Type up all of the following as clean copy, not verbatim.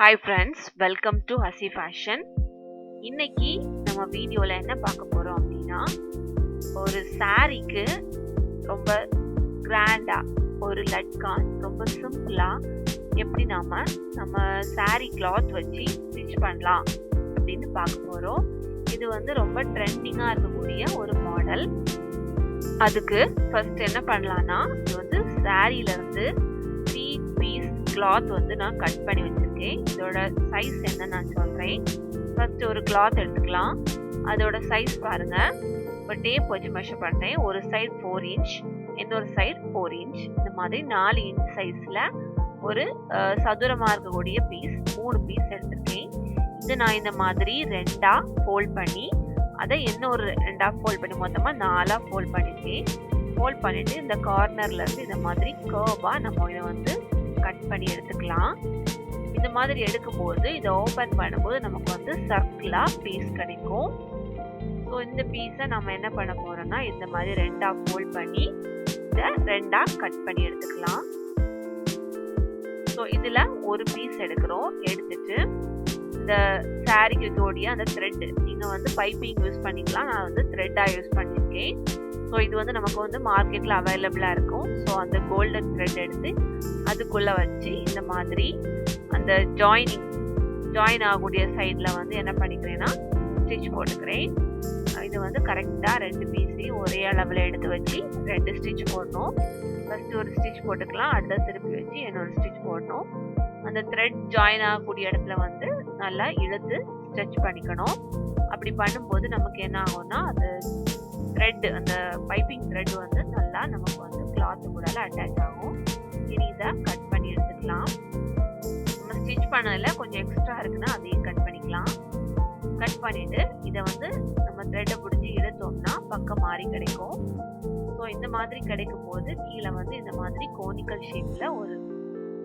Hi friends, welcome to Hasi Fashion. இன்னைக்கு நம்ம வீடியோல என்ன பார்க்க போறோம் அப்படின்னா, ஒரு சாரிக்கு ரொம்ப கிராண்டா ஒரு லட்கான் ரொம்ப சிம்பிளா எப்படி நம்ம சாரி கிளாத் வச்சு ஸ்டிச் பண்ணலாம் அப்படின்னு பார்க்க போறோம். இது ரொம்ப ட்ரெண்டிங்கா இருக்கக்கூடிய ஒரு மாடல். அதுக்கு ஃபர்ஸ்ட் என்ன பண்ணலாம்னா, இது சாரியில இருந்து 3 பீஸ் கிளாத் நான் கட் பண்ணி வச்சிருக்கேன். இதோட சைஸ் என்ன நான் சொல்றேன். ஃபர்ஸ்ட் ஒரு கிளாத் எடுத்துக்கலாம். அதோட சைஸ் பாருங்க. இப்போ டேப் வச்சு மெஷர் பண்றேன். ஒரு சைடு 4 இன்ச், இன்னொரு சைடு 4 இன்ச். இந்த மாதிரி 4 இன்ச் சைஸ்ல ஒரு சதுரமா இருக்கக்கூடிய பீஸ் 3 பீஸ் எடுத்திருக்கேன். இது நான் இந்த மாதிரி 2ஆ ஃபோல்ட் பண்ணி, அதை இன்னொரு 2ஆ ஃபோல்ட் பண்ணி மொத்தமா 4ஆ ஃபோல்ட் பண்ணிருக்கேன். ஃபோல்ட் பண்ணிட்டு இந்த கார்னர்ல இருந்து இந்த மாதிரி கர்வா நம்ம இதை கட் பண்ணி எடுத்துக்கலாம். இந்த மாதிரி எடுக்கும்போது இதை ஓபன் பண்ணும்போது நமக்கு சர்க்கிளா பீஸ் கிடைக்கும். ஸோ இந்த பீஸை நம்ம என்ன பண்ண போறோம்னா, இந்த மாதிரி 2ஆ ஃபோல்ட் பண்ணி இதை 2ஆ கட் பண்ணி எடுத்துக்கலாம். ஸோ இதுல ஒரு பீஸ் எடுக்கிறோம். எடுத்துட்டு இந்த சாரிக்கு ஜோடியா அந்த த்ரெட், நீங்க பைப்பிங் யூஸ் பண்ணிக்கலாம். நான் த்ரெட்டா யூஸ் பண்ணிருக்கேன். ஸோ இது நமக்கு மார்க்கெட்ல அவைலபிளா இருக்கும். ஸோ அந்த கோல்டன் த்ரெட் எடுத்து அதுக்குள்ள வச்சு இந்த மாதிரி அந்த ஜாயின் ஆகக்கூடிய சைட்ல என்ன பண்ணிக்கிறேன்னா ஸ்டிச் போட்டுக்கிறேன். இது கரெக்டா 2 பீஸையும் ஒரே அளவுல எடுத்து வச்சு 2 ஸ்டிச் போடணும். ஃபர்ஸ்ட் ஒரு ஸ்டிச் போட்டுக்கலாம். அடுத்த திருப்பி வச்சு இன்னொரு ஸ்டிச் போடணும். அந்த த்ரெட் ஜாயின் ஆகக்கூடிய இடத்துல நல்லா இழுத்து ஸ்டிச் பண்ணிக்கணும். அப்படி பண்ணும்போது நமக்கு என்ன ஆகும்னா, அது த்ரெட், அந்த பைப்பிங் த்ரெட் நல்லா நமக்கு கிளாத் கூட அட்டாச் ஆகும். இனி இதை கட் பண்ணி எடுத்துக்கலாம். நம்ம ஸ்டிச் பண்ணதுல கொஞ்சம் எக்ஸ்ட்ரா இருக்குன்னா அதையும் கட் பண்ணிக்கலாம். கட் பண்ணிட்டு இதை நம்ம த்ரெட்டை பிடிச்சி இழுத்தோம்னா பக்கம் மாறி கிடைக்கும். ஸோ இந்த மாதிரி கிடைக்கும் போது கீழே இந்த மாதிரி கோனிக்கல் ஷேப்ல ஒரு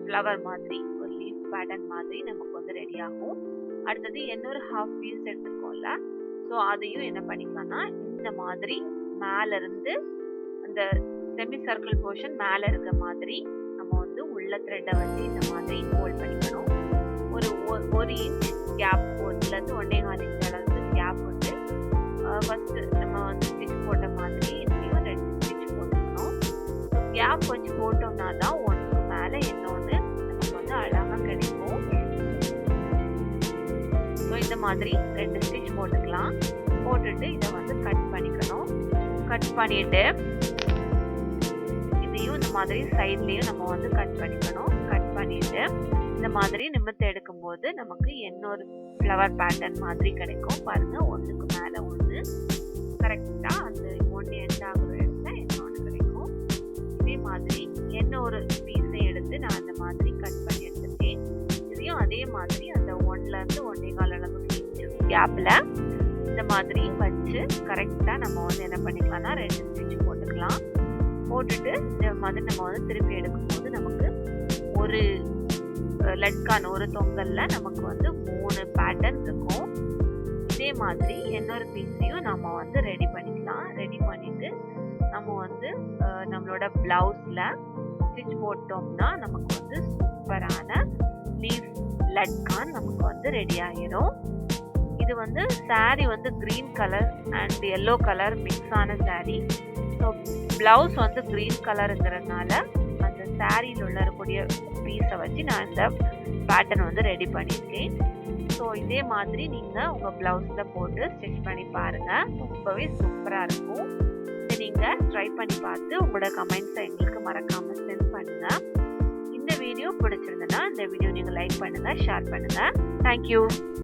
ஃப்ளவர் மாதிரி, ஒரு லீஃப் பேட்டர்ன் மாதிரி நமக்கு ரெடி ஆகும். அடுத்தது இன்னொரு ஹாஃப் பீஸ் எடுத்துருக்கோம்ல, ஸோ அதையும் என்ன பண்ணிக்கலாம்னா, இந்த மாதிரி மேல இருந்து அந்த செமி சர்க்கிள் போர்ஷன் மேல இருக்க மாதிரி நம்ம உள்ள த்ரெட்டை வச்சு இந்த மாதிரி ஹோல்ட் பண்ணிக்கணும். ஒரு இன்ச் கேப், 1 இருந்து 1.25 இன்ச் அளவுக்கு கேப் ஃபர்ஸ்ட் நம்ம ஸ்டிச் போட்ட மாதிரி இதுலயும் 2 ஸ்டிச் போட்டுக்கணும். கேப் வச்சு போட்டோம்னா தான் ஒன்றுக்கு மேல இன்னொன்று நமக்கு அழகா கிடைக்கும். ஸோ இந்த மாதிரி 2 ஸ்டிச் போட்டுக்கலாம். போட்டுட்டு இதை கட் பண்ணிக்கணும். கட் பண்ணிட்டு இதையும் இந்த மாதிரி சைட்லயும் நம்ம கட் பண்ணிக்கணும். கட் பண்ணிட்டு இந்த மாதிரி நிமிர்த்தி எடுக்கும் போது நமக்கு இன்னொரு ஃப்ளவர் பேட்டர்ன் மாதிரி கிடைக்கும். பாருங்க, ஒன்றுக்கு மேல ஒன்று கரெக்டா அந்த ஒன்று எண்ட் ஆகுற இடத்துல இன்னொன்று கிடைக்கும். இதே மாதிரி இன்னொரு பீஸை எடுத்து நான் அந்த மாதிரி கட் பண்ணி எடுத்துட்டேன். இதையும் அதே மாதிரி அந்த 1ல இருந்து 1.25 அளவுக்கு கேப்ல இந்த மாதிரி வச்சு கரெக்டா நம்ம என்ன பண்ணிக்கலாம்னா 2 ஸ்டிச் போட்டுக்கலாம். போட்டுட்டு இந்த மாதிரி நம்ம திருப்பி எடுக்கும்போது நமக்கு ஒரு லட்கான், ஒரு தொங்கல்ல நமக்கு 3 பேட்டர்ன் இருக்கும். இதே மாதிரி இன்னொரு பீஸையும் நம்ம ரெடி பண்ணிக்கலாம். ரெடி பண்ணிட்டு நம்ம நம்மளோட பிளவுஸ்ல ஸ்டிச் போட்டோம்னா நமக்கு சூப்பரான லீஃப் லட்கான் நமக்கு ரெடி ஆகிடும். இது sorry green colour and yellow colour mix ஆன சாரி. ஸோ பிளவுஸ் கிரீன் கலருங்கிறதுனால அந்த சாரியில் உள்ள இருக்கக்கூடிய பீஸை வச்சு நான் இந்த பேட்டர்ன் ரெடி பண்ணியிருக்கேன். ஸோ இதே மாதிரி நீங்கள் உங்கள் பிளவுஸில் போட்டு ஸ்டிச் பண்ணி பாருங்கள். ரொம்பவே சூப்பராக இருக்கும். இதை நீங்கள் ட்ரை பண்ணி பார்த்து உங்களோட கமெண்ட்ஸை எங்களுக்கு மறக்காமல் சென்ட் பண்ணுங்கள். இந்த வீடியோ பிடிச்சிருந்ததுன்னா இந்த வீடியோ நீங்கள் லைக் பண்ணுங்கள், ஷேர் பண்ணுங்கள். தேங்க்யூ.